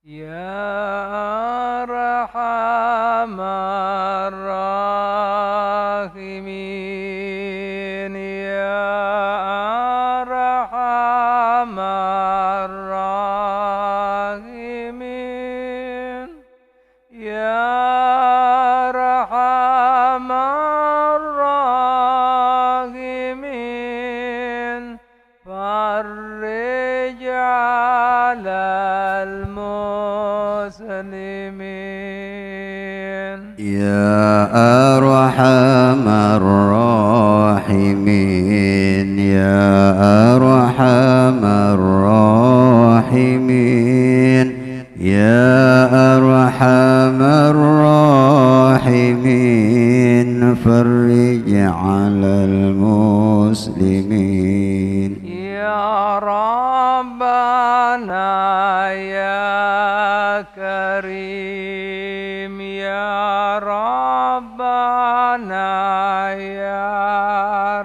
Ya Arhamar Rahimin, Ya Arhamar Rahimin, Ya Arhamar Rahimin, Farrij 'alal muslimin. يا أرحم الراحمين يا أرحم الراحمين يا أرحم الراحمين فرج على المسلمين Ya Rabbana ya Karim, Ya Rabbana ya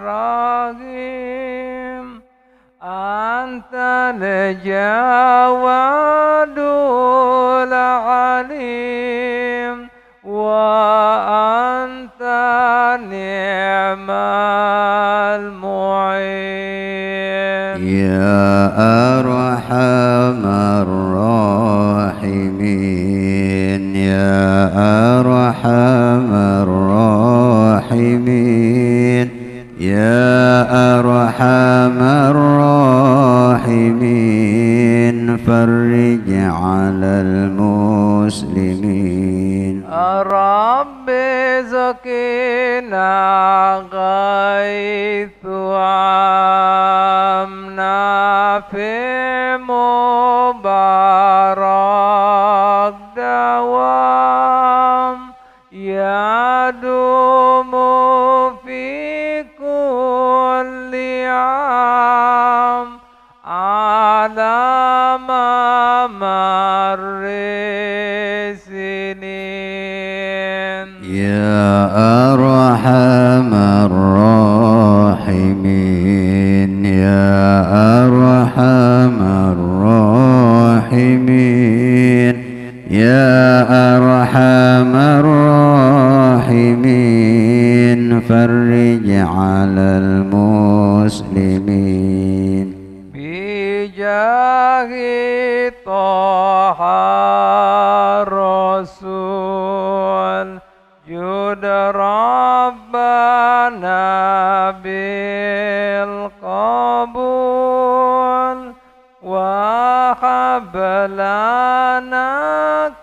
Rahim, Anta al-Jawadul Alim, wa anta ni'mal mu'in. يا أرحم الراحمين يا أرحم الراحمين يا أرحم الراحمين فرج على المسلمين Rabbi zakina ghaithu amna fi mubarak dawam yadumu fi kulli am ala mamarri sinin. يا أرحم الراحمين يا أرحم الراحمين يا أرحم الراحمين فرج على المسلمين Bijahi Toha Rasul Jud Rabbana bil qabul Wa hablana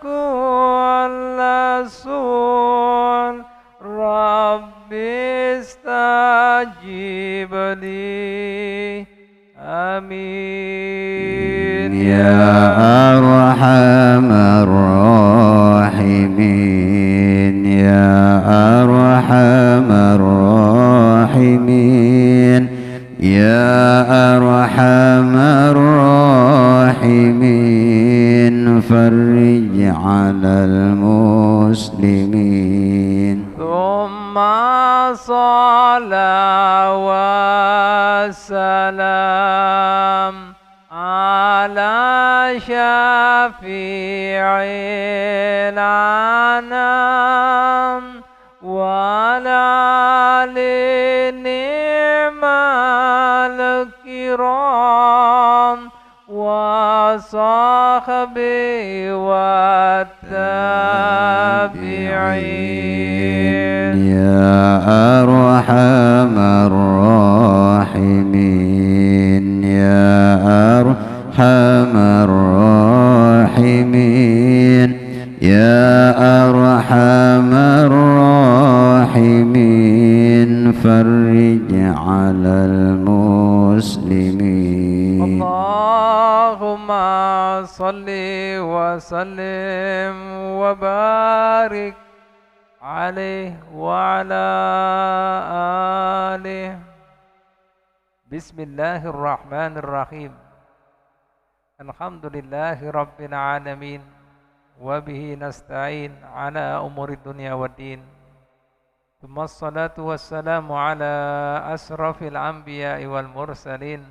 kulla sul Rabbi istajib li Amin. يا أرحم الراحمين يا أرحم الراحمين يا أرحم الراحمين فرج على المسلمين ثم صلاة والسلام على شفيع الأنام وعلى آل النعم الكرام وصحبه والتابعين. يا أرحم الراحمين يا أرحم الراحمين يا أرحم الراحمين فرج على المسلمين اللهم صل وسلم وبارك عليه وعلى آله. Bismillahirrahmanirrahim. Alhamdulillahi rabbil alamin. Wa bihi nasta'in ala umuri dunya waddin. Tsumma assalatu wassalamu ala asrafil anbiya'i wal mursalin.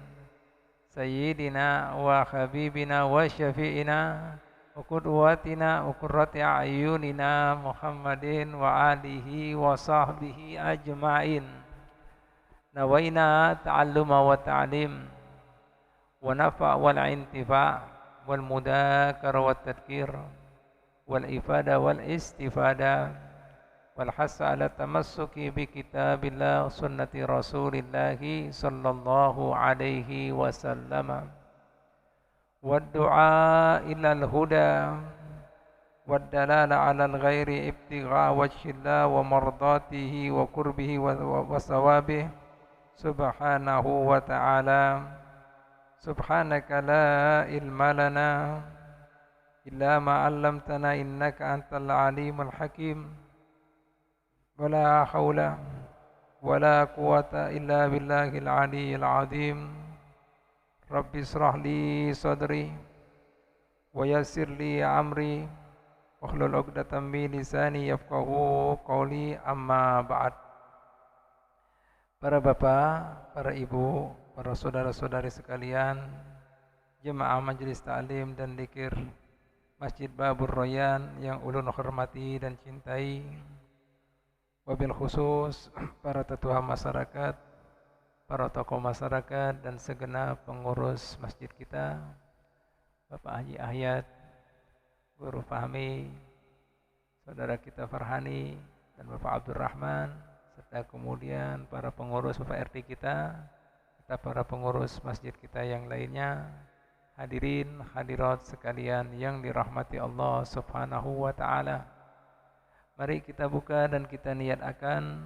Sayyidina wa habibina wa syafi'ina وقدوتنا وقرة أعيننا محمد وآله وصحبه أجمعين. نوينا تعلم وتعليم ونفع والانتفاع والمذاكرة والتذكير والإفادة والاستفادة والحث على التمسك بكتاب الله وسنة رسول الله صلى الله عليه وسلم والدعاء إلى الهدى والدلالة على الغير ابتغاء وجه الله ومرضاته وقربه وثوابه سبحانه وتعالى. سبحانك لا علم لنا إلا ما علمتنا إنك أنت العليم الحكيم ولا حول ولا قوة إلا بالله العلي العظيم. رب اشرح لي صدري ويسر لي أمري واحلل عقدة من lisani yafqahu qawli, amma ba'd. Para bapak, para ibu, para saudara-saudari sekalian, jemaah majelis ta'lim dan dzikir Masjid Babur Royan yang ulun hormati dan cintai, wabil khusus para tetua masyarakat, para tokoh masyarakat dan segenap pengurus masjid kita, Bapak Haji Ahyat, Guru Fahmi, saudara kita Farhani dan Bapak Abdurrahman, serta kemudian para pengurus Bapak RT kita, serta para pengurus masjid kita yang lainnya, hadirin hadirat sekalian yang dirahmati Allah Subhanahu wa taala. Mari kita buka dan kita niatkan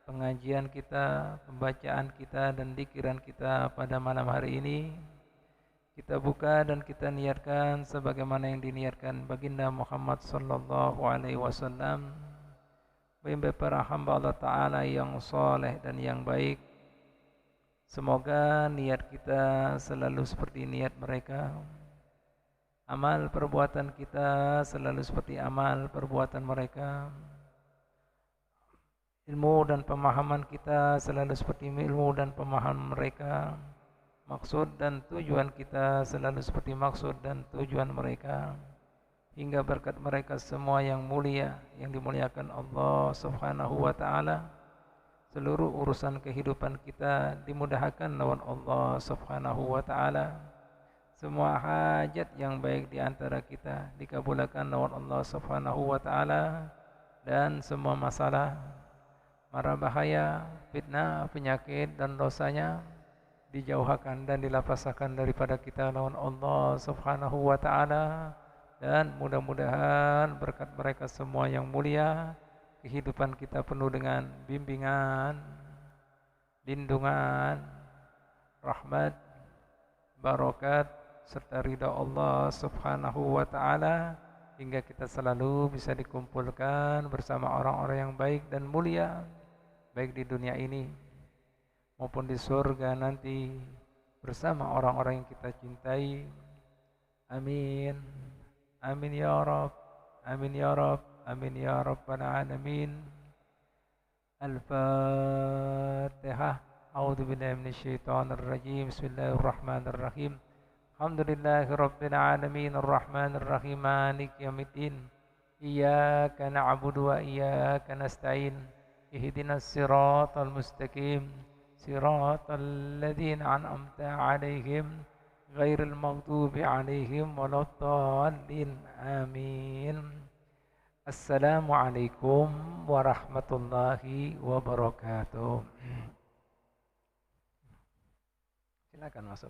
pengajian kita, pembacaan kita dan dzikiran kita pada malam hari ini. Kita buka dan kita niatkan sebagaimana yang diniatkan baginda Muhammad sallallahu alaihi wasallam, bagi para hamba Allah taala yang saleh dan yang baik. Semoga niat kita selalu seperti niat mereka, amal perbuatan kita selalu seperti amal perbuatan mereka, ilmu dan pemahaman kita selalu seperti ilmu dan pemahaman mereka, maksud dan tujuan kita selalu seperti maksud dan tujuan mereka, hingga berkat mereka semua yang mulia, yang dimuliakan Allah Subhanahu wa taala, seluruh urusan kehidupan kita dimudahkan lawan Allah Subhanahu wa taala. Semua hajat yang baik di antara kita dikabulkan lawan Allah Subhanahu wa taala, dan semua masalah, mara bahaya, fitnah, penyakit dan dosanya dijauhkan dan dilapaskan daripada kita lawan Allah Subhanahu wa taala. Dan mudah-mudahan berkat mereka semua yang mulia, kehidupan kita penuh dengan bimbingan, lindungan, rahmat, barokat, serta ridha Allah Subhanahu wa taala, hingga kita selalu bisa dikumpulkan bersama orang-orang yang baik dan mulia, baik di dunia ini maupun di surga nanti bersama orang-orang yang kita cintai. Amin. Amin ya Rabb. Amin ya Rabb. Amin ya Rabbal Alamin. Al-Fatihah. A'udzu billahi minasyaitonir rajim. Bismillahirrahmanirrahim. Alhamdulillahi rabbil alamin arrahmanir rahim maliki yaumiddin. Iyyaka na'budu wa iyyaka nasta'in. Ihdinas siratal mustaqim. Siratal ladzina an'amta 'alaihim ghairil maghdubi 'alaihim waladdallin. Amin. Assalamualaikum warahmatullahi wabarakatuh. Silakan masuk.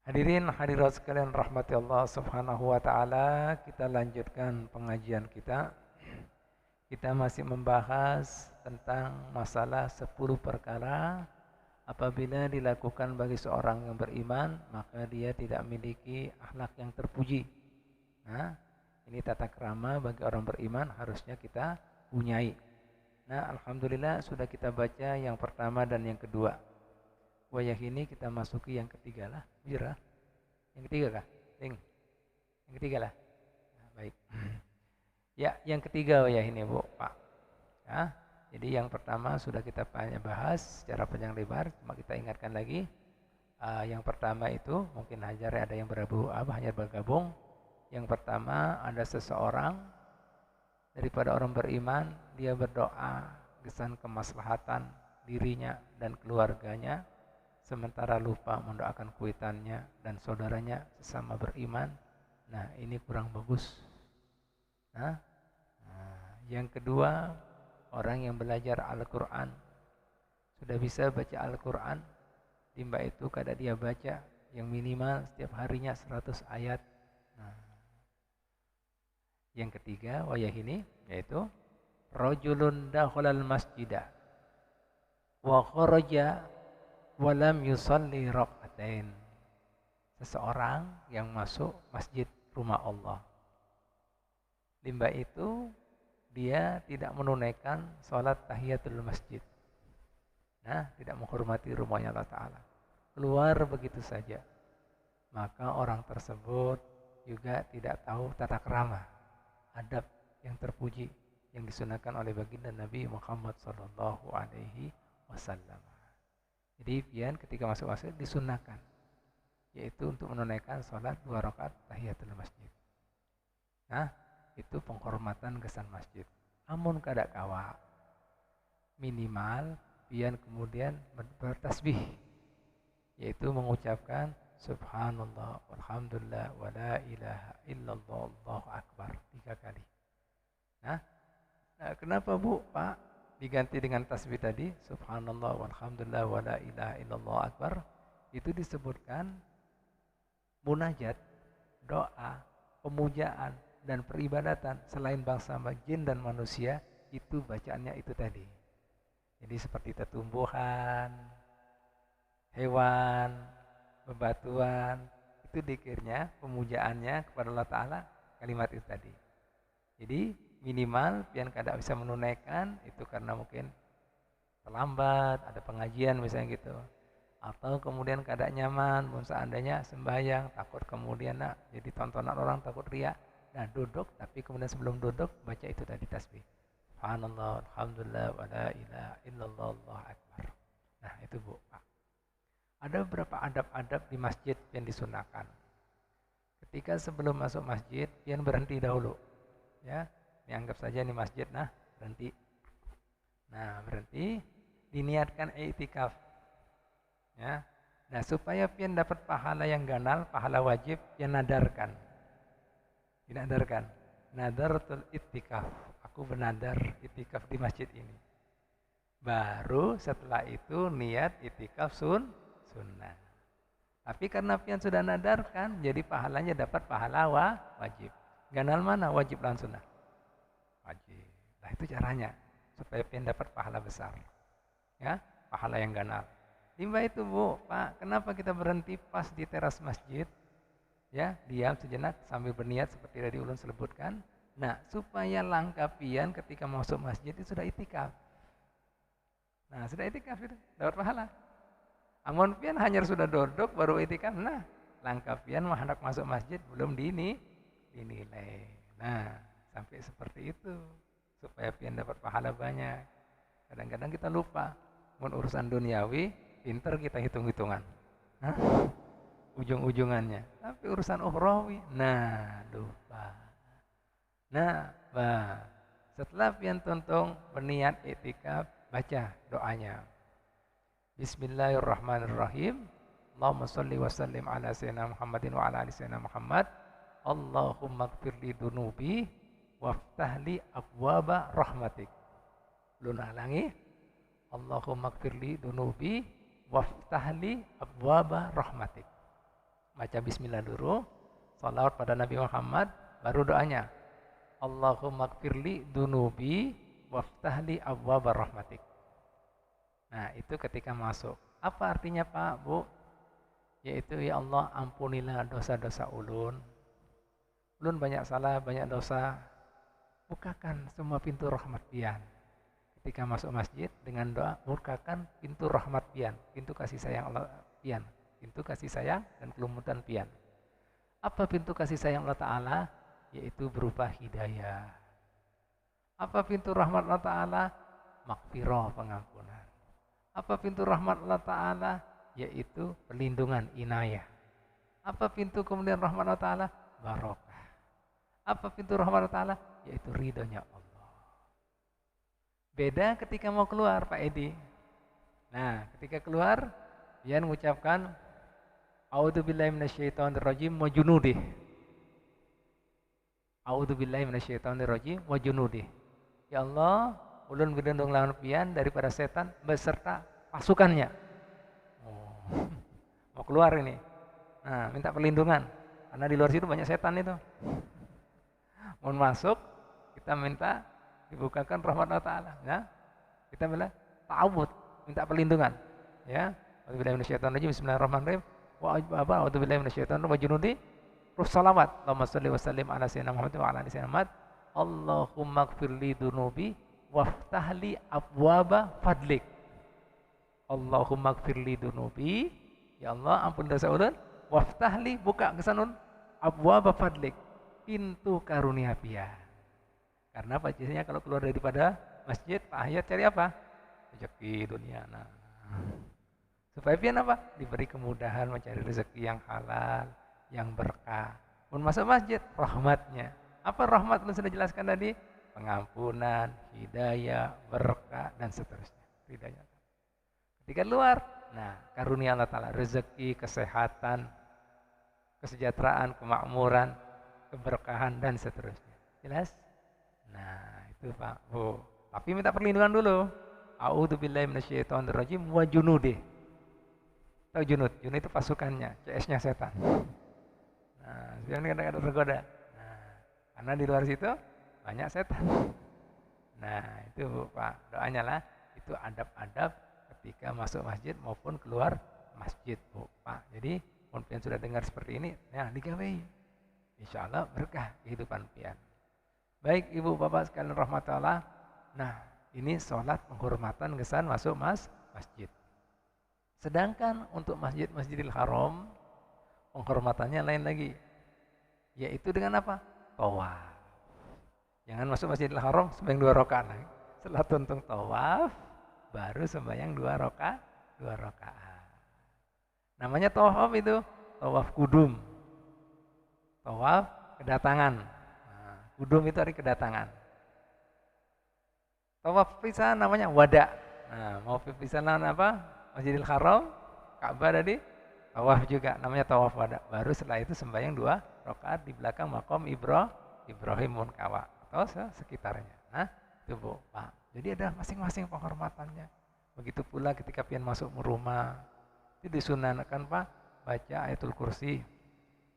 Hadirin hadirat sekalian rahmati Allah Subhanahu wa taala, kita lanjutkan pengajian kita. Kita masih membahas tentang masalah 10 perkara apabila dilakukan bagi seorang yang beriman, maka dia tidak memiliki akhlak yang terpuji. Nah, ini tata krama bagi orang beriman harusnya kita punyai. Nah, alhamdulillah sudah kita baca yang pertama dan yang kedua. Wayah ini kita masuki yang ketiga lah. Bira. Yang ketiga kah? Yang ketiga lah. Nah, baik. Ya, yang ketiga wayah ini Bu, Pak. Ya, jadi yang pertama sudah kita bahas secara panjang lebar. Cuma kita ingatkan lagi. Yang pertama itu mungkin Hajar ada yang hanya bergabung. Yang pertama, ada seseorang daripada orang beriman, dia berdoa kesan kemaslahatan dirinya dan keluarganya, sementara lupa mendoakan kuitannya dan saudaranya sesama beriman. Nah, ini kurang bagus. Nah, yang kedua, orang yang belajar Al-Quran, sudah bisa baca Al-Quran, timba itu kada dia baca yang minimal setiap harinya 100 ayat. Nah, yang ketiga, wayah ini yaitu rajulun dakhalal masjidah wa kharaja wa lam yusalli rak'atain. Seseorang yang masuk masjid rumah Allah, limba itu dia tidak menunaikan sholat tahiyatul masjid. Nah, tidak menghormati rumahnya Allah Ta'ala, keluar begitu saja. Maka orang tersebut juga tidak tahu tata krama, adab yang terpuji yang disunahkan oleh baginda Nabi Muhammad sallallahu alaihi wasallam. Jadi pian ketika masuk masjid disunahkan, yaitu untuk menunaikan sholat 2 rakaat tahiyatul masjid. Nah, itu penghormatan kesan masjid. Amun kada kawa, minimal pian kemudian bertasbih, yaitu mengucapkan subhanallah walhamdulillah wa la ilaha illallah allahu akbar 3 kali. Nah, kenapa Bu, Pak, diganti dengan tasbih tadi subhanallah walhamdulillah wa la ilaha illallah akbar? Itu disebutkan munajat, doa, pemujaan dan peribadatan selain bangsa jin dan manusia itu bacaannya itu tadi. Jadi seperti tumbuhan, hewan, bebatuan, itu dikirnya pemujaannya kepada Allah Ta'ala kalimat itu tadi. Jadi minimal pian kada bisa menunaikan itu karena mungkin terlambat, ada pengajian misalnya gitu, atau kemudian kada nyaman, pun seandainya sembahyang takut kemudian jadi tontonan orang, takut riak. Nah, duduk, tapi kemudian sebelum duduk baca itu tadi tasbih subhanallah alhamdulillah wa la ilaha illallah allahu akbar. Nah, itu Bu, Pak. Ada beberapa adab-adab di masjid yang disunahkan. Ketika sebelum masuk masjid, pian berhenti dahulu. Ya, dianggap saja ini masjid, nah berhenti. Nah, berhenti, diniatkan i'tikaf. Ya. Nah, supaya pian dapat pahala yang ganal, pahala wajib, pian nadarkan. Dinadarkan. Nadaratul i'tikaf. Aku bernadar i'tikaf di masjid ini. Baru setelah itu niat i'tikaf sunnah. Tapi karena pian sudah nadarkan, jadi pahalanya dapat pahala wajib. Ganal mana? Wajib dan sunnah. Wajib. Nah, itu caranya supaya pian dapat pahala besar. Ya, pahala yang ganal. Timba itu Bu, Pak, kenapa kita berhenti pas di teras masjid? Ya, diam sejenak sambil berniat seperti tadi ulun sebutkan. Nah, supaya langkah pian ketika masuk masjid itu sudah itikaf. Nah, sudah itikaf itu dapat pahala. Amun pian hanya sudah duduk baru itikaf, nah langkah pian hendak masuk masjid belum dinilai. Nah, sampai seperti itu supaya pian dapat pahala banyak. Kadang-kadang kita lupa, mun urusan duniawi pinter kita hitung-hitungan. Ujung-ujungannya. Tapi urusan ukhrawi, nah lupa. Nah, setelah pian tuntung berniat i'tikaf, baca doanya. Bismillahirrahmanirrahim. Allahumma sholli wa sallim ala sayyidina Muhammadin wa ala ali sayyidina Muhammad. Allahumma ighfirli dunubi waftahli abwaba rahmatik. Belum halangi. Allahumma ighfirli dunubi waftahli abwaba rahmatik. Baca bismillah dulu, salawat pada Nabi Muhammad, baru doanya. Allahumma ighfirli dunubi waftahli abwaba rahmatik. Nah, itu ketika masuk. Apa artinya Pak, Bu? Yaitu, ya Allah, ampunilah dosa-dosa ulun. Ulun banyak salah, banyak dosa. Bukakan semua pintu rahmat pian. Ketika masuk masjid dengan doa, bukakan pintu rahmat pian, pintu kasih sayang Allah pian. Pintu kasih sayang dan kelumutan pian. Apa pintu kasih sayang Allah Ta'ala? Yaitu berupa hidayah. Apa pintu rahmat Allah Ta'ala? Maghfirah, pengampunan. Apa pintu rahmat Allah Ta'ala? Yaitu perlindungan, inayah. Apa pintu kemudian rahmat Allah Ta'ala? Barokah. Apa pintu rahmat Allah Ta'ala? Yaitu ridhonya Allah. Beda ketika mau keluar Pak Edi. Nah, ketika keluar, dia mengucapkan A'udzubillahi minasyaitonirrajim wa junudih. A'udzubillahi minasyaitonirrajim wa junudih. Ya Allah, ulun berlindung lawan pian daripada setan beserta pasukannya. Oh. Mau keluar ini. Nah, minta perlindungan. Karena di luar situ banyak setan itu. Mau masuk, kita minta dibukakan rahmat Allah Ta'ala. Ya. Kita bilang ta'awud, minta perlindungan. Ya. A'udzubillahi minasyaitonirrajim. Bismillahirrahmanirrahim. A'udzubillahi minasyaitonirrajim wa junudi. Terus salawat. Allahumma shalli wa sallim ala sayyidina Muhammad wa ala ali sayyidina Muhammad. Allahumma ighfirli dunubi waftahli abwaba fadlik. Allahumma ighfirli dunubi. Ya Allah, ampun dosa ulun. Waftahli, buka kesanun abwaba fadlik. Pintu karunia pian. Karena biasanya kalau keluar daripada masjid, Pak Hayat cari apa? Rezeki dunia. Nah. Supaya pian apa? Diberi kemudahan mencari rezeki yang halal, yang berkah. Pun masuk masjid, rahmatnya. Apa rahmat yang sudah jelaskan tadi? Pengampunan, hidayah, berkah, dan seterusnya. Hidayah. Ketika luar, nah karunia Allah Ta'ala, rezeki, kesehatan, kesejahteraan, kemakmuran, keberkahan, dan seterusnya. Jelas? Nah itu Pak Bu. Tapi minta perlindungan dulu. A'udzubillahi minasyaitonirrajim wa junudih. Tahu junud? Junud itu pasukannya, CS-nya setan. Nah, sekarang kadang-kadang tergoda. Nah, karena di luar situ banyak setan. Nah, itu Pak, doanya lah. Itu adab-adab ketika masuk masjid maupun keluar masjid, Bu, Pak. Jadi, mun pian sudah dengar seperti ini, nah digawe. Insya Allah berkah kehidupan pian. Baik, Ibu Bapak sekalian rahmatullah. Nah, ini sholat penghormatan kesan masuk masjid. Sedangkan untuk Masjidil Haram, penghormatannya lain lagi. Yaitu dengan apa? Tawaf. Jangan masuk Masjidil Haram sembahyang 2 rakaat lagi. Setelah tuntung tawaf, baru sembahyang 2 rakaat. Namanya tawaf itu, tawaf kudum. Tawaf kedatangan. Nah, kudum itu hari kedatangan. Tawaf pisah namanya wada. Nah, mau pisah apa? Masjidil Haram, Ka'bah tadi, tawaf juga, namanya tawaf wada. Baru setelah itu sembahyang 2 rakaat di belakang makom Ibrahim Munkawa atau sekitarnya. Nah, itu Bu, Pak. Jadi ada masing-masing penghormatannya. Begitu pula ketika pian masuk rumah, itu disunahkan Pak, baca ayatul kursi,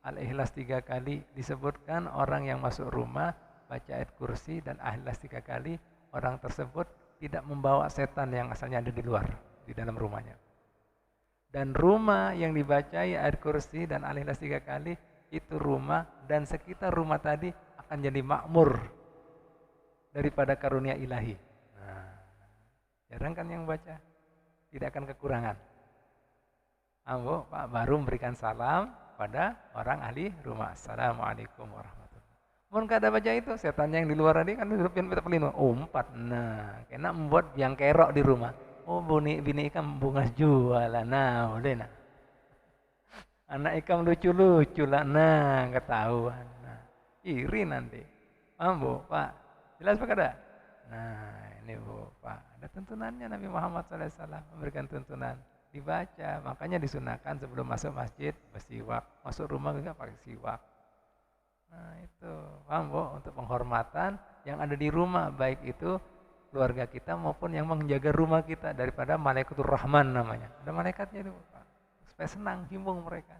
Al-Ikhlas 3 kali. Disebutkan orang yang masuk rumah, baca ayat kursi dan Al-Ikhlas 3 kali, orang tersebut tidak membawa setan yang asalnya ada di luar, di dalam rumahnya. Dan rumah yang dibacai ayat kursi dan Al-Ikhlas 3 kali, itu rumah dan sekitar rumah tadi akan jadi makmur daripada karunia ilahi. Nah, jarang kan yang baca, tidak akan kekurangan. Ambo Pak baru memberikan salam pada orang ahli rumah. Assalamualaikum warahmatullahi wabarakatuh. Mun kada baca itu, setan yang di luar tadi kan sudah minta pelindung. Umpat. Nah, kena membuat biang kerok di rumah. Oh, bini ikan bunga jualan. Nah, udah nah. Anak ikan lucu-lucu lah. Nah, ketahuan. Nah, iri nanti. Paham Bu, Pak? Jelas Pak ada? Nah, ini Bu, Pak. Ada tuntunannya Nabi Muhammad SAW memberikan tuntunan. Dibaca, makanya disunahkan sebelum masuk masjid bersiwak. Masuk rumah juga pakai siwak. Nah, itu. Paham Bu? Untuk penghormatan yang ada di rumah, baik itu keluarga kita maupun yang menjaga rumah kita daripada Malaikatur Rahman namanya. Ada malaikatnya itu, Pak. Supaya senang, himbung mereka.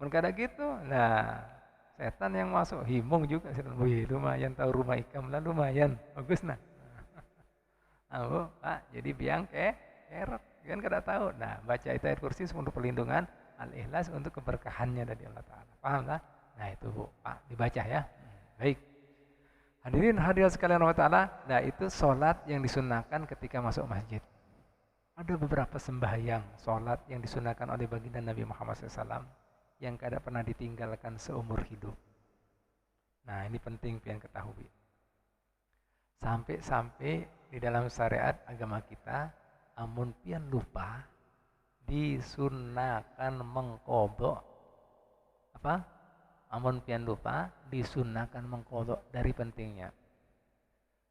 Mungkin ada gitu, nah setan yang masuk himbung juga. Wih, lumayan tahu rumah ikam lah, lumayan bagus nah. Nah, Pak, jadi biang kerok, kan kada tahu. Nah, baca itu ayat kursi untuk perlindungan, Al-Ikhlas untuk keberkahannya dari Allah Ta'ala. Paham lah? Nah itu Bu, Pak, dibaca ya. Baik. Hadirin hadirat sekalian Allah Ta'ala, nah itu sholat yang disunahkan ketika masuk masjid. Ada beberapa sembahyang sholat yang disunahkan oleh baginda Nabi Muhammad SAW yang kada pernah ditinggalkan seumur hidup. Nah ini penting pian ketahui. Sampai-sampai di dalam syariat agama kita, amun pian lupa, disunahkan mengqadha apa? Amun pian lupa disunahkan mengkodok dari pentingnya.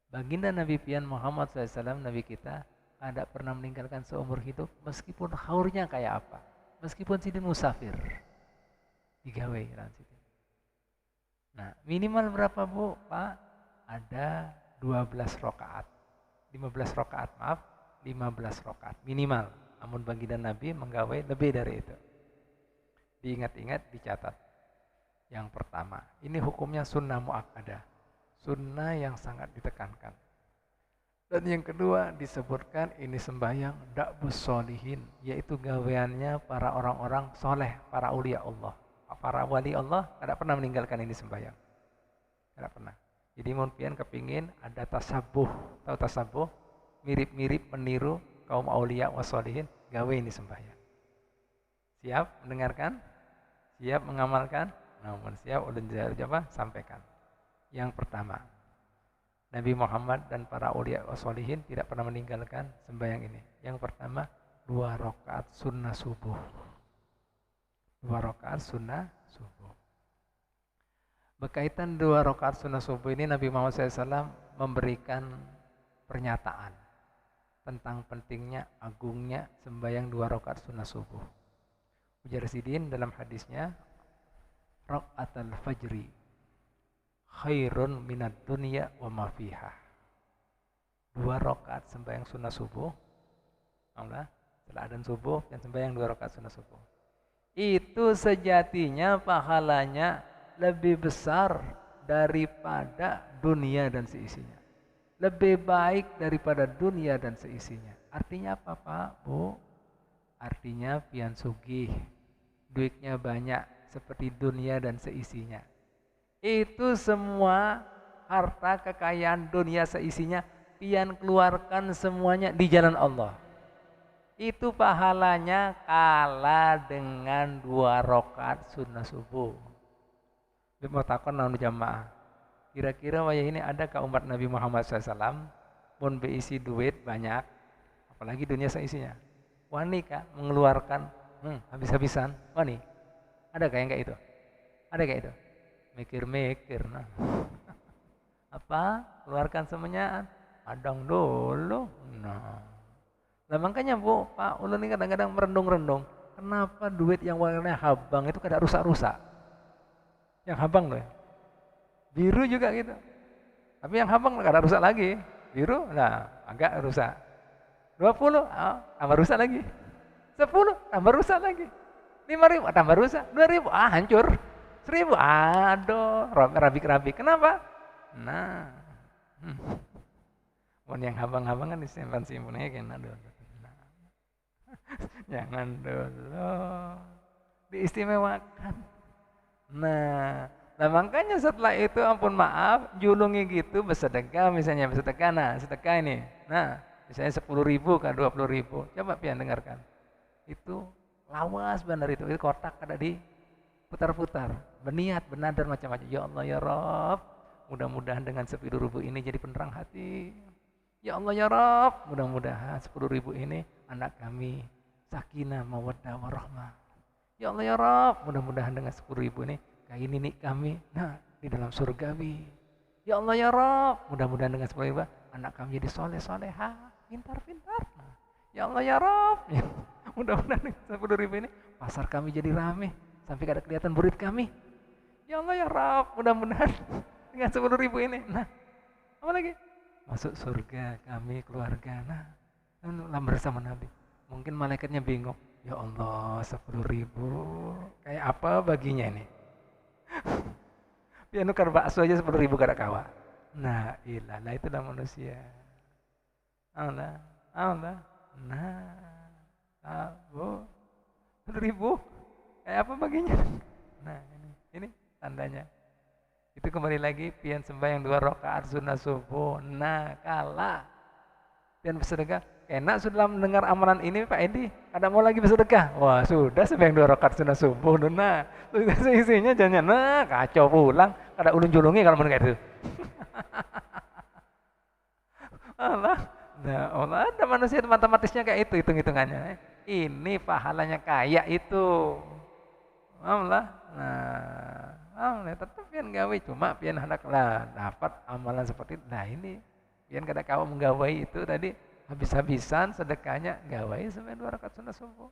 Baginda Nabi pian Muhammad SAW, Nabi kita, tidak pernah meninggalkan seumur hidup meskipun haurnya kayak apa. Meskipun sidin musafir. Digawe sidin. Nah, minimal berapa Bu? Pak, ada 12 rakaat. 15 rakaat, maaf, 15 rakaat minimal. Namun baginda Nabi menggawe lebih dari itu. Diingat-ingat, dicatat. Yang pertama, ini hukumnya sunnah muakkadah. Sunnah yang sangat ditekankan. Dan yang kedua disebutkan ini sembahyang da'bus sholihin, yaitu gaweannya para orang-orang soleh, para aulia Allah. Para wali Allah tidak pernah meninggalkan ini sembahyang. Tidak pernah. Jadi mungkin kepingin ada tasabuh. Tahu tasabuh? Mirip-mirip meniru kaum aulia wassolihin, gawe ini sembahyang. Siap mendengarkan? Siap mengamalkan? Namun siap ulun jawab sampaikan. Yang pertama, Nabi Muhammad dan para aulia wassolihin tidak pernah meninggalkan sembahyang ini. Yang pertama, 2 rakaat sunnah subuh. 2 rakaat sunnah subuh. Berkaitan 2 rakaat sunnah subuh ini Nabi Muhammad SAW memberikan pernyataan tentang pentingnya, agungnya sembahyang 2 rakaat sunnah subuh. Ujar sidin dalam hadisnya, rakaatul fajri khairun minad dunya wa ma fiha. 2 rakaat sembahyang sunnah subuh. Allah, setelah adzan subuh dan sembahyang 2 rakaat sunnah subuh. Itu sejatinya pahalanya lebih besar daripada dunia dan seisinya. Lebih baik daripada dunia dan seisinya. Artinya apa Pak, Bu? Artinya pian sugih, duitnya banyak seperti dunia dan seisinya. Itu semua harta kekayaan dunia seisinya pian keluarkan semuanya di jalan Allah. Itu pahalanya kalah dengan 2 rakaat sunnah subuh. Mau takon naon jamaah. Kira-kira wayah ini adakah umat Nabi Muhammad SAW mun beisi duit banyak, apalagi dunia seisinya, wani kah mengeluarkan habis-habisan? Wani? Ada kayak enggak itu? Ada kayak itu? Mikir-mikir nah. Apa? Keluarkan semuanya? Adang dulu. Nah. Nah makanya Bu, Pak ulun ini kadang-kadang merendung-rendung. Kenapa duit yang warnanya habang itu kada rusak-rusak? Yang habang loh ya. Biru juga gitu. Tapi yang habang kada rusak lagi. Biru, nah agak rusak. 20, tambah rusak lagi. 10, tambah rusak lagi. 5.000, tambah rusak. 2.000, hancur. 1.000, aduh, rabik-rabik. Kenapa? Nah, yang habang-habang kan disimpan-simpannya kena dulu. Jangan dulu diistimewakan. Nah makanya setelah itu ampun maaf julungi gitu bersedekah misalnya bersedekah. Nah sedekah ini, nah misalnya 10.000 ke 20.000. Coba pian dengarkan. Itu lawas benar itu kotak ada di putar-putar. Berniat bernadar macam-macam. Ya Allah ya Rabb, mudah-mudahan dengan 10.000 ini jadi penerang hati. Ya Allah ya Rabb, mudah-mudahan 10.000 ini anak kami sakinah mawaddah warahmah. Ya Allah ya Rabb, mudah-mudahan dengan 10.000 ini kain nenek kami nah di dalam surgawi. Ya Allah ya Rabb, mudah-mudahan dengan 10.000 anak kami jadi soleh-soleha, pintar-pintar. Nah, ya Allah ya Rabb, mudah-mudahan dengan 10.000 ini pasar kami jadi rame sampai kada kelihatan murid kami. Ya Allah ya Rabb, mudah-mudahan dengan 10.000 ini. Nah, apa lagi? Masuk surga kami keluarga. Nah, lamar sama Nabi. Mungkin malaikatnya bingung. Ya Allah, 10.000 kayak apa baginya ini? Pian nukar bakso aja 10.000 kada kawa. Nah, ilah itulah manusia. Allah. Nah, 10.000 kayak apa baginya? Nah, ini tandanya. Itu kembali lagi pian sembahyang 2 rakaat sunnah subuh. Nah, kalah pian bersedekah. Enak sudah mendengar amalan ini Pak Edi. Ada mau lagi bersedekah? Wah sudah sembahyang 2 rakaat sunnah subuh. Nah, isinya jangan nah kacau pulang. Kada ulun julungi kalau mendengar itu. Allah, nah Allah ada manusia matematisnya kayak itu hitung-hitungannya. Ini pahalanya kayak itu. Allah, nah Tetap pian gawe cuma pian hendak lah dapat amalan seperti itu. Nah ini pian kada kau menggawai itu tadi habis-habisan sedekahnya gawai sampai 2 rakaat sunat subuh.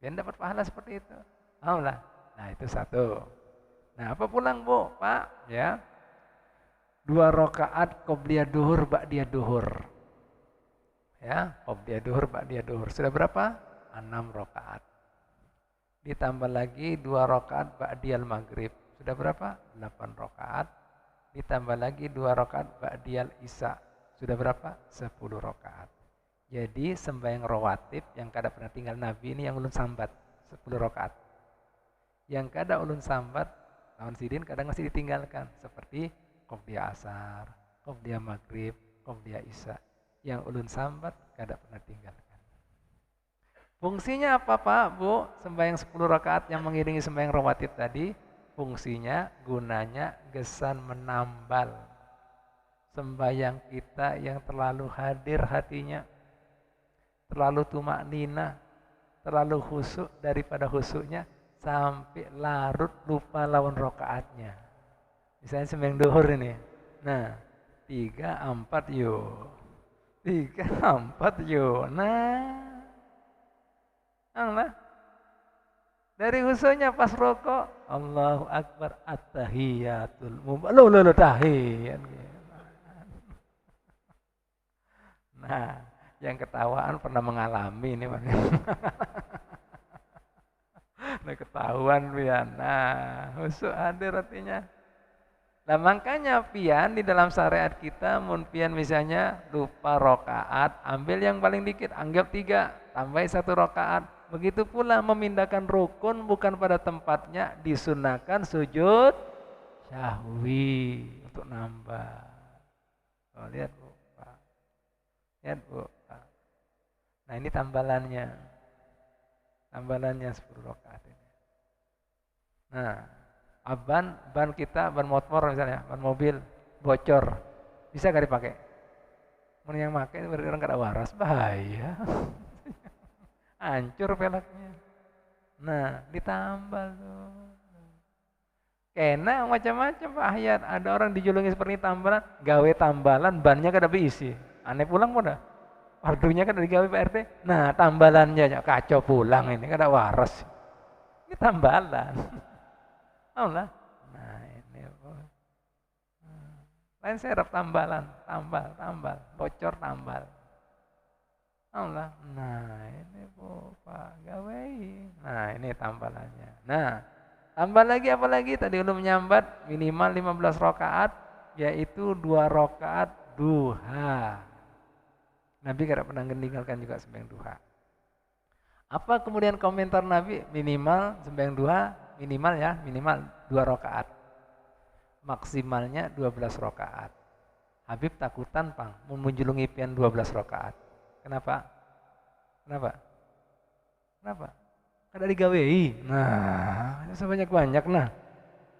Pian dapat pahala seperti itu. Nah itu satu. Nah apa pulang Bu, Pak? Ya 2 rakaat qobliyah duhur ba'diyah duhur. Ya, qobliyah duhur ba'diyah duhur. Sudah berapa? 6 rakaat. Ditambah lagi 2 rakaat ba'diyal maghrib. Sudah berapa? 8 rakaat. Ditambah lagi 2 rakaat ba'diyal isya. Sudah berapa? 10 rakaat. Jadi sembahyang rawatib yang kada pernah tinggal Nabi ini yang ulun sambat 10 rakaat. Yang kada ulun sambat tahun sidin kadang masih ditinggalkan seperti qobliyah asar, qobliyah maghrib, qobliyah isya. Yang ulun sambat kada pernah tinggalkan. Fungsinya apa Pak, Bu? Sembahyang 10 rakaat yang mengiringi sembahyang rawatib tadi, fungsinya, gunanya gesan menambal sembahyang kita yang terlalu hadir hatinya, terlalu tumak nina, terlalu khusyuk daripada khusyuknya sampai larut lupa lawan rakaatnya. Misalnya sembahyang duhur ini. Nah, 3, 4 yuk. 3, 4 yuk. Nah, dari khusyuknya pas rokok, Allahu Akbar at-tahiyatul mubarak. Tahiyat. Nah, yang ketawaan pernah mengalami ini Pak. Nah, ketahuan pian. Nah, khusyuk hadir artinya. Nah, makanya pian di dalam syariat kita mun pian misalnya lupa rakaat, ambil yang paling dikit, anggap 3, tambah 1 rakaat. Begitu pula memindahkan rukun bukan pada tempatnya, disunahkan sujud syahwi untuk nambah. Oh, lihat Bu, Pak. Lihat Bu, Pak. Nah, ini tambalannya. Tambalannya 10 rakaat ini. Nah, ban kita, ban motor misalnya, ban mobil bocor. Bisa gak dipakai? Mun yang pakai berarti orang kada waras, bahaya. Hancur peleknya. Nah, ditambal tuh. Kena macam-macam Pak Hayat. Ada orang dijulungi seperti tambalan, gawe tambalan, bannya kada diisi. Aneh pulang pun dah. Pardunya kan digawe Pak RT. Nah, tambalannya kacau pulang ini, kada waras. Ini tambalan. Allah. Nah, ini lain serap tambalan, tambal, bocor tambal. Allah. Nah, ini Bu, Pak gawai. Nah, ini tambalannya. Nah, tambah lagi apa lagi? Tadi belum menyambat minimal 15 rakaat, yaitu 2 rakaat duha. Nabi kada pernah meninggalkan juga sembahyang duha. Apa kemudian komentar Nabi? Minimal sembahyang duha, minimal 2 rakaat. Maksimalnya 12 rakaat. Habib takutan pang menjulungi pian 12 rakaat. Kenapa? Kada digawei. Nah, sebanyak-banyak nah.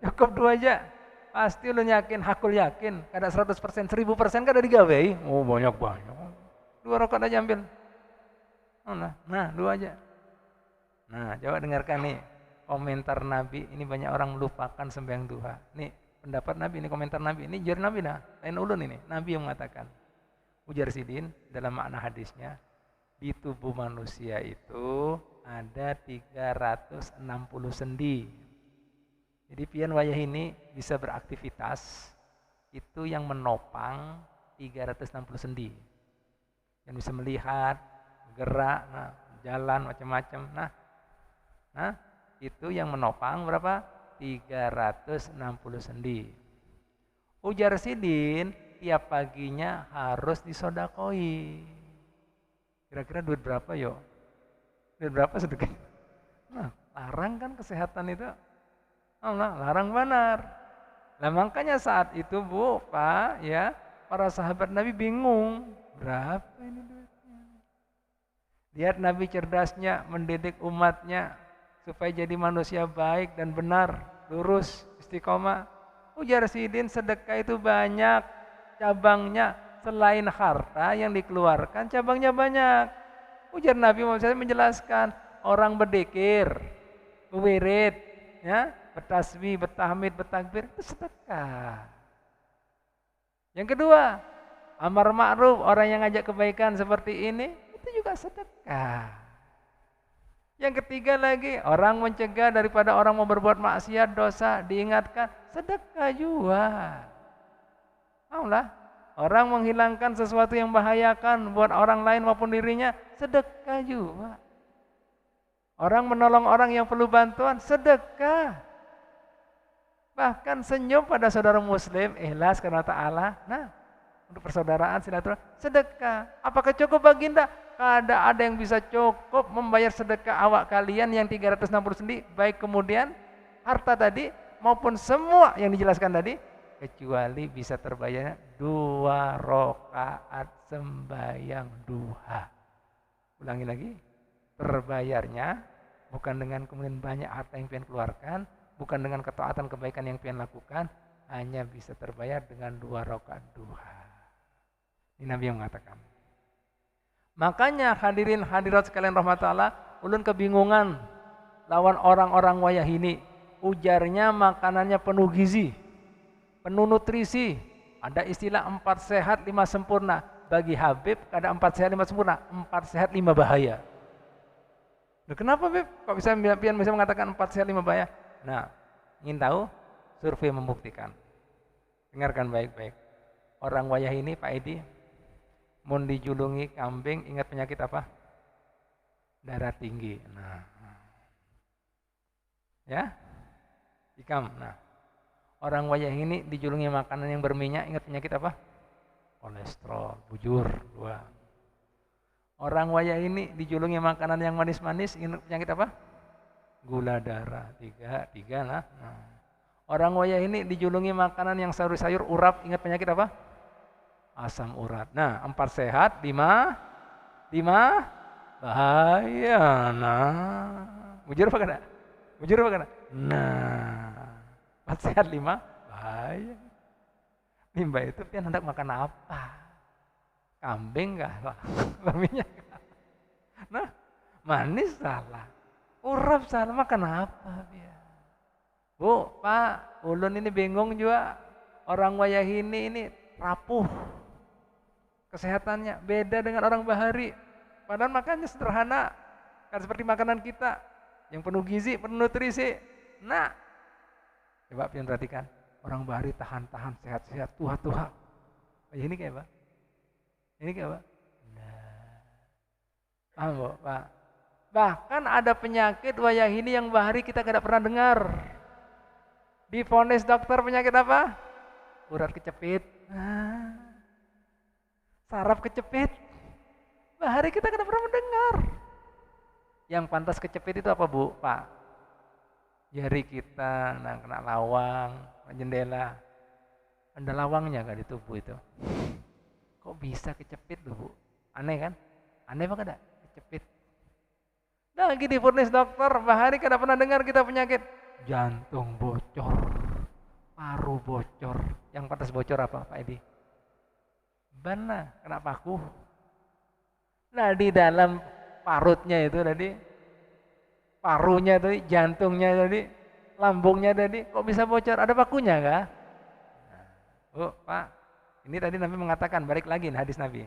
Cukup 2 aja. Pasti lu yakin, hakul yakin, kada 100%, 1000% kada digawei. Oh, banyak-banyak. 2 rakaat aja ambil. Nah, 2 aja. Nah, coba dengarkan nih komentar Nabi. Ini banyak orang melupakan sembahyang duha. Nih pendapat Nabi, ini komentar Nabi. Ini jar Nabi nah, lain ulun ini. Nabi yang mengatakan. Ujar Sidin dalam makna hadisnya, di tubuh manusia itu ada 360 sendi. Jadi pian wayah ini bisa beraktivitas, itu yang menopang 360 sendi. Yang bisa melihat, gerak, nah, jalan macam-macam. Nah, itu yang menopang berapa? 360 sendi. Ujar Sidin, tiap paginya harus disodakoi. Kira-kira duit berapa yo? Duit berapa sedekah? Nah, larang kan kesehatan itu. Larang benar. Nah, makanya saat itu Bu, Pak, ya, para sahabat Nabi bingung. Berapa ini duitnya? Lihat Nabi cerdasnya mendidik umatnya supaya jadi manusia baik dan benar, lurus, istiqomah. Ujar Sidin, sedekah itu banyak cabangnya, selain harta yang dikeluarkan, cabangnya banyak. Ujar Nabi Muhammad SAW menjelaskan, orang berdikir, berwirid, ya, bertasbih, bertahmid, bertakbir, itu sedekah. Yang kedua, amar ma'ruf, orang yang ngajak kebaikan seperti ini, itu juga sedekah. Yang ketiga lagi, orang mencegah daripada orang mau berbuat maksiat, dosa, diingatkan, sedekah juga. Maulah, orang menghilangkan sesuatu yang membahayakan buat orang lain maupun dirinya, sedekah juga. Orang menolong orang yang perlu bantuan, sedekah. Bahkan senyum pada saudara muslim, ikhlas karena ta'ala. Nah, untuk persaudaraan silaturahmi, sedekah. Apakah cukup baginda? Kada ada yang bisa cukup membayar sedekah awak kalian yang 360 sendi, baik kemudian harta tadi maupun semua yang dijelaskan tadi, kecuali bisa terbayarnya 2 rakaat sembahyang duha. Ulangi lagi, terbayarnya bukan dengan kemudian banyak harta yang pian keluarkan, bukan dengan ketaatan kebaikan yang pian lakukan, hanya bisa terbayar dengan 2 rakaat duha. Ini Nabi yang mengatakan. Makanya hadirin hadirat sekalian rahmat Allah, ulun kebingungan lawan orang-orang wayahini. Ujarnya makanannya penuh gizi, penuh nutrisi. Ada istilah 4 sehat 5 sempurna. Bagi Habib ada 4 sehat 5 sempurna, 4 sehat 5 bahaya. Loh, kenapa Beb? Kok bisa mengatakan 4 sehat 5 bahaya? Nah, ingin tahu? Survei membuktikan. Dengarkan baik-baik. Orang wayahini Pak Edi, mun dijulungi kambing, ingat penyakit apa? Darah tinggi. Nah, ya, ikam. Nah, orang wayah ini dijulungi makanan yang berminyak, ingat penyakit apa? Kolesterol, bujur, 2. Orang wayah ini dijulungi makanan yang manis-manis, ingat penyakit apa? Gula darah, 3 lah. Nah, orang wayah ini dijulungi makanan yang sayur-sayur urap, ingat penyakit apa? Asam urat. Nah, 4 sehat, 5 bahaya. Nah, bujur apa kena? Bujur apa kena? Nah, 4 sehat 5 bahaya. Limbah itu pian hendak makan apa? Kambing kah? Berminyak kah? Nah, manis salah. Urap salah, makan apa dia? Bu, Pak, ulun ini bingung juga. Orang wayahini ini rapuh. Kesehatannya beda dengan orang bahari. Padahal makannya sederhana, kan seperti makanan kita yang penuh gizi, penuh nutrisi. Nah, coba pian perhatikan, orang bahari tahan-tahan, sehat-sehat, tuha-tuha. Ini kayak apa? Ini kayak apa? Nah, paham Bu, Pak? Bahkan ada penyakit wayahini yang bahari kita tidak pernah dengar. Divonis dokter penyakit apa? Urat kecepit. Nah, saraf kecepit. Bahari kita tidak pernah mendengar. Yang pantas kecepit itu apa Bu, Pak? Jari kita, nah kena lawang, jendela. Ada lawangnya gak di tubuh itu? Kok bisa kecepit tuh Bu? Aneh kan? Aneh apa enggak? Kecepit. Nah, lagi divonis dokter, bahari kada pernah dengar kita penyakit jantung bocor, paru bocor. Yang pantas bocor apa Pak Edi? Bana, kena paku. Nah, di dalam parutnya itu tadi, parunya tadi, jantungnya tadi, lambungnya tadi, kok bisa bocor? Ada pakunya kah? Oh Pak, ini tadi Nabi mengatakan, balik lagi hadis Nabi,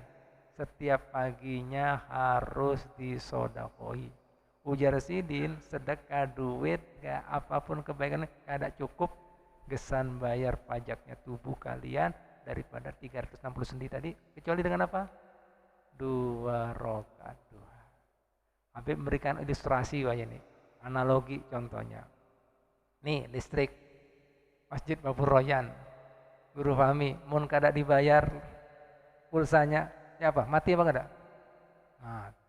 setiap paginya harus disodakoi. Ujar Sidin, sedekah duit, gak apapun kebaikan, gak ada cukup gesan bayar pajaknya tubuh kalian daripada 360 sendi tadi, kecuali dengan apa? 2 rakaat duha. Habib memberikan ilustrasi wah ini, analogi contohnya. Nih listrik Masjid Babur Royan, Guru Fahmi, mun kada dibayar pulsanya, ya apa? Mati apa kada? Mati.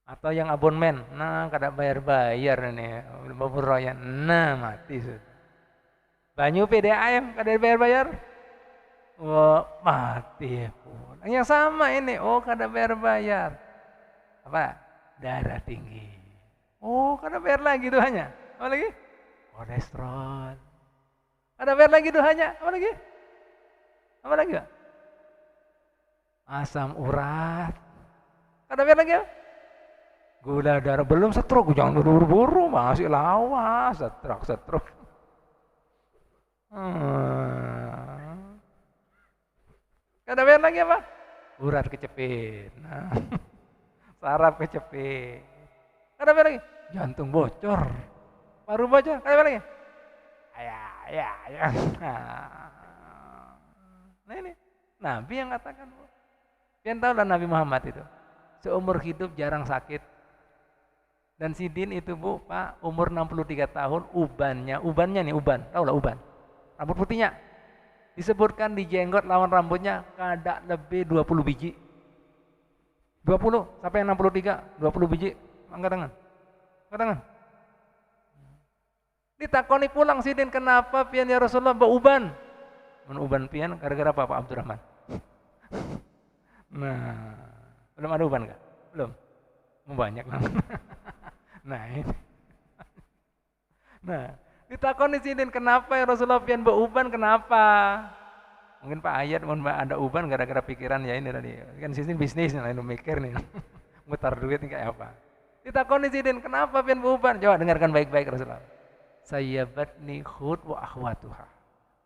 Atau yang abonmen, nah kada bayar-bayar nih Babur Royan, nah mati sudah. Banyu PDAM kada dibayar-bayar, wah mati pun. Yang sama ini, oh kada bayar-bayar, apa? Darah tinggi, oh kada bayar lagi duhanya, apa lagi? Kolesterol, kada bayar lagi duhanya, apa lagi? Apa lagi? Asam urat, kada bayar lagi? Gula darah belum stroke, jangan buru-buru, masih lawas, stroke. Kemudian lagi apa? Urat kecepit. Nah, saraf kecepit. Kemudian lagi? Jantung bocor. Paru bocor. Kemudian lagi? Ya. Nah ini, Nabi yang katakan. Kalian tahu lah Nabi Muhammad itu. Seumur hidup jarang sakit. Dan Sidin itu Bu, Pak, umur 63 tahun, ubannya nih, tahu lah uban. Rambut putihnya. Disebutkan di jenggot lawan rambutnya kada lebih 20 biji. 20 sampai 63, 20 biji. Angkat tangan. Ditakoni pulang Sidin, kenapa pian ya Rasulullah uban? Uban pian gara-gara apa Pak Abdurrahman? Nah, belum ada uban enggak? Belum. Banyak banget. Nah, ini. Nah, ditakoni Sidin, kenapa ya Rasulullah pian uban, kenapa? Mungkin Pak Ayat mau ada uban gara-gara pikiran ya ini tadi. Kan Sidin bisnis nih, lain mikir nih. Mutar duit nih kayak apa. Ditakoni Sidin, kenapa pian uban? Coba dengarkan baik-baik Rasulullah. Sayyabatni Hud wa akhwatuha.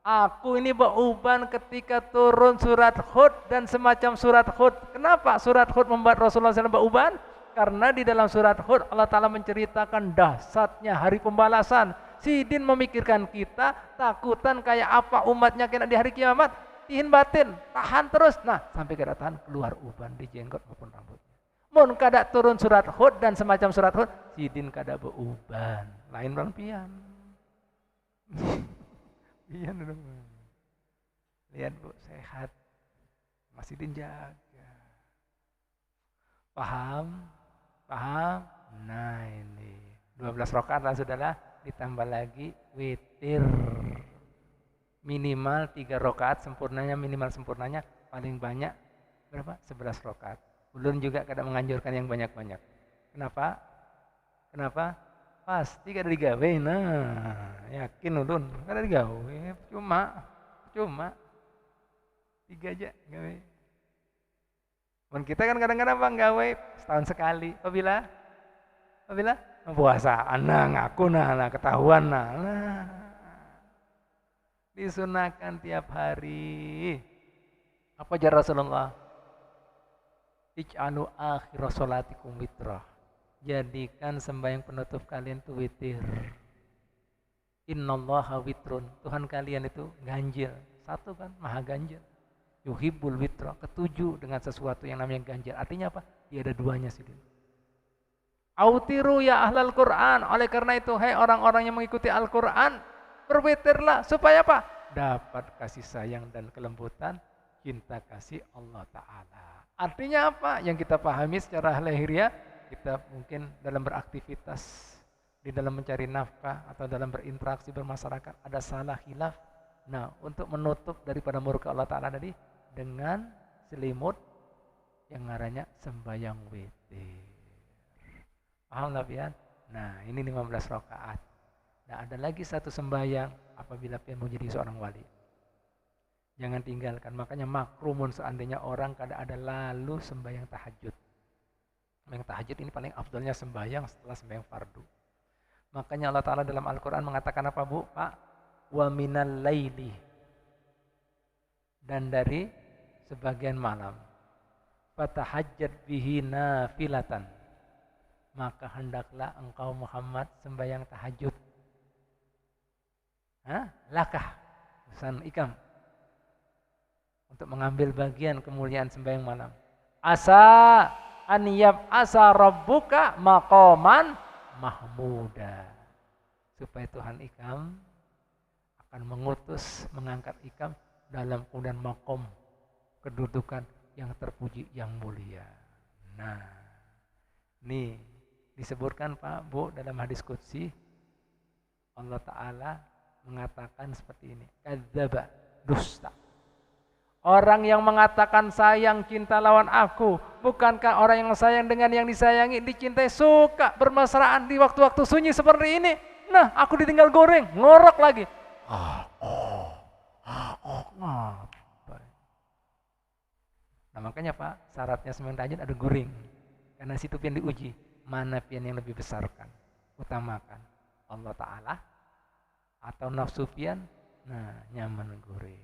Aku ini beruban ketika turun surat Hud dan semacam surat Hud. Kenapa surat Hud membuat Rasulullah SAW beruban? Karena di dalam surat Hud Allah Ta'ala menceritakan dahsyatnya hari pembalasan. Sidin memikirkan kita, takutan kayak apa umatnya kena di hari kiamat. Tihin batin, tahan terus. Nah, sampai kedatangan keluar uban di jenggot maupun rambutnya. Mun kada turun surat Hud dan semacam surat Hud, Sidin kada beruban. Lain bang pian. Pian dong. Lihat Bu, sehat. Masih dijaga. Paham? Nah ini 12 rakaat lah sudahlah, ditambah lagi witir. Minimal 3 rakaat sempurnanya, paling banyak berapa? 11 rakaat. Ulun juga kadang menganjurkan yang banyak-banyak. Kenapa? Pasti kada digawe. Nah, yakin ulun kada digawe. Cuma 3 aja gawe. Dan kita kan kadang-kadang bang gawe setahun sekali. Apabila puasaan, ngaku ketahuan disunahkan tiap hari. Apa jar Rasulullah? Ij'alu akhir sholatikum witrah. Jadikan sembahyang penutup kalian itu witir. Innallaha witrun. Tuhan kalian itu ganjil. Satu kan, maha ganjil. Yuhibbul witra, ketujuh dengan sesuatu yang namanya ganjil. Artinya apa? Dia ada duanya sih. Autiru ya ahlal Quran. Oleh karena itu, hai orang-orang yang mengikuti Al-Quran, berwitirlah supaya apa? Dapat kasih sayang dan kelembutan, cinta kasih Allah Ta'ala. Artinya apa? Yang kita pahami secara lahiriah, kita mungkin dalam beraktivitas, di dalam mencari nafkah atau dalam berinteraksi bermasyarakat ada salah hilaf. Nah, untuk menutup daripada murka Allah Ta'ala tadi dengan selimut yang ngarannya sembahyang witir. Paham lah pian? Nah, ini 15 rakaat. Nah, ada lagi satu sembahyang apabila pian mau jadi seorang wali. Jangan tinggalkan. Makanya makrumun seandainya orang kada ada lalu sembahyang tahajud. Sembahyang tahajud ini paling afdalnya sembahyang setelah sembahyang fardu. Makanya Allah Ta'ala dalam Al-Quran mengatakan apa Bu? Pak? Wa minal laili. Dan dari sebagian malam. Fatahajjat bihi nafilatan. Maka hendaklah engkau Muhammad sembahyang tahajud. Lakah. Pesan ikam. Untuk mengambil bagian kemuliaan sembahyang malam. Asa an yab'asa rabbuka maqaman mahmuda. Supaya Tuhan ikam akan mengutus, mengangkat ikam dalam kemudian makom, kedudukan yang terpuji, yang mulia. Nah, ini disebutkan Pak Bu dalam hadis qudsi, Allah Ta'ala mengatakan seperti ini, kadzdzaba, dusta. Orang yang mengatakan sayang cinta lawan aku, bukankah orang yang sayang dengan yang disayangi, dicintai, suka bermesraan di waktu-waktu sunyi seperti ini? Nah, aku ditinggal goreng, ngorok lagi. Nah makanya Pak, syaratnya sembahyang tahajud ada goreng. Karena situ yang diuji. mana pian yang lebih besarkan, utamakan Allah Ta'ala atau nafsu pian? Nah, nyaman goreng.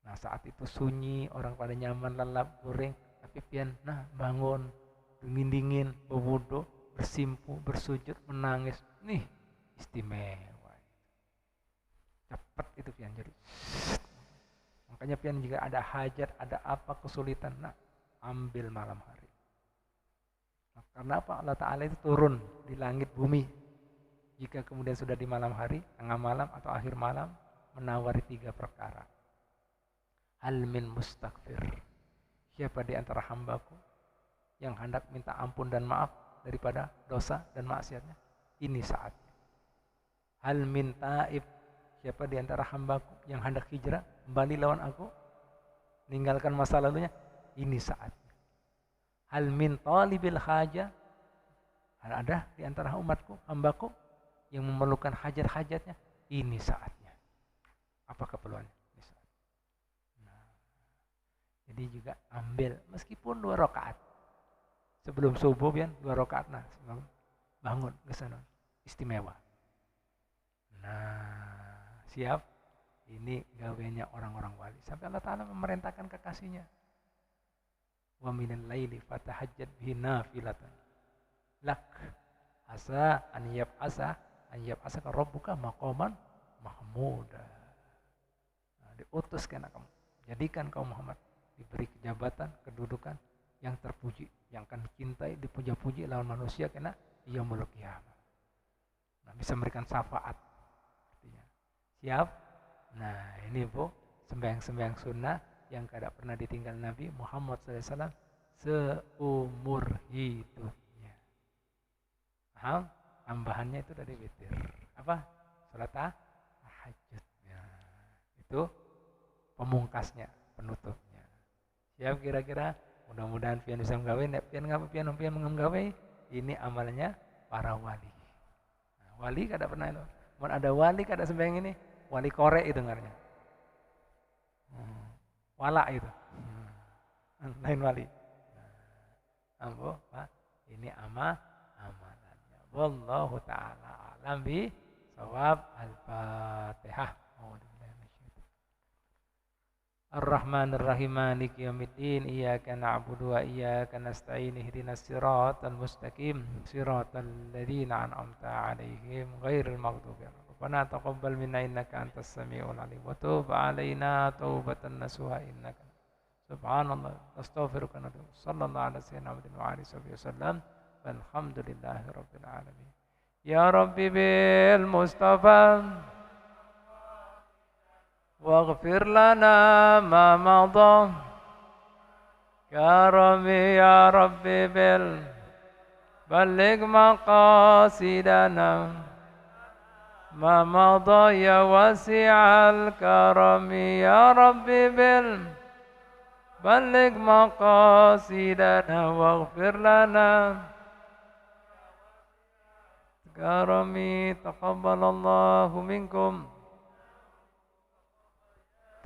Nah, saat itu sunyi, orang pada nyaman lelap goreng, tapi pian nah bangun, dingin-dingin, berwudu, bersimpu, bersujud, menangis. Nih, istimewa. Cepat itu pian jadi. Makanya pian jika ada hajat, ada apa kesulitan, nah ambil malam hari. Nah, karena apa? Allah Ta'ala itu turun di langit bumi. Jika kemudian sudah di malam hari, tengah malam atau akhir malam, menawari 3 perkara. Hal min mustaghfir. Siapa di antara hambaku yang hendak minta ampun dan maaf daripada dosa dan maksiatnya? Ini saatnya. Hal min taib. Siapa di antara hambaku yang hendak hijrah, kembali lawan aku, meninggalkan masa lalunya? Ini saatnya. Hal min talibil haja. Ada di antara umatku, hambaku, yang memerlukan hajat-hajatnya? Ini saatnya. Apa keperluannya? Ini saatnya. Nah, jadi juga ambil, meskipun 2 rakaat. Sebelum subuh, 2 rakaat, nah, bangun ke sana. Istimewa. Nah, siap, ini gawenya orang-orang wali. Sampai Allah Ta'ala memerintahkan kekasihnya. Wa minal laili fatahajjat bihi nafilatan lak asa an yab'asa ka rabbuka maqaman mahmuda. Nah, diutus karena kamu. Jadikan kaum Muhammad diberi kejabatan, kedudukan yang terpuji, yang akan dicintai, dipuja-puji lawan manusia karena yaumul qiyamah. Nah, bisa memberikan syafaat. Siap? Nah, ini Bu, sembahyang-sembahyang sunnah yang tidak pernah ditinggal Nabi Muhammad SAW seumur hidupnya. Paham? Tambahannya itu dari witir. Apa? Salat tahajud. Ya. Itu pemungkasnya, penutupnya. Siap kira-kira? Mudah-mudahan pian bisa menggawe, pian menggawe. Ini amalnya para wali. Nah, wali kada pernah itu. Mau ada wali kada sembahyang ini. Wali korek itu dengarnya. Wala itu. Lain wali. Ambo, Pak, ini amalannya. Wallahu ta'ala alam bi shawab. Al-Fatihah. Ar-Rahmanir Rahim Maliki Yaumiddin. Iyyaka na'budu wa iyyaka nasta'in. Ihdinas siratal mustaqim. Siratal ladzina an'amta 'alaihim ghairil maghdubi 'alaihim. Rabbana taqabbal minna innaka antas samiul alim wa tub 'alaina taubatan nasuha innaka subhanallah astaghfiruka wa atubu sallallahu alaihi wasallam wa alihi wasallam walhamdulillahi rabbil alamin ya rabbi bil mustafa waghfir lana ma madha karami ya rabbi bil balligh maqasidana ما مضى يا واسع الكرم يا ربي بلغ مقاصدنا واغفر لنا كرمي تقبل الله منكم.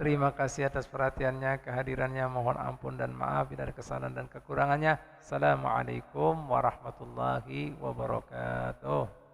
Terima kasih atas perhatiannya, kehadirannya. Mohon ampun dan maaf bila ada kesalahan dan kekurangannya. Assalamualaikum warahmatullahi wabarakatuh.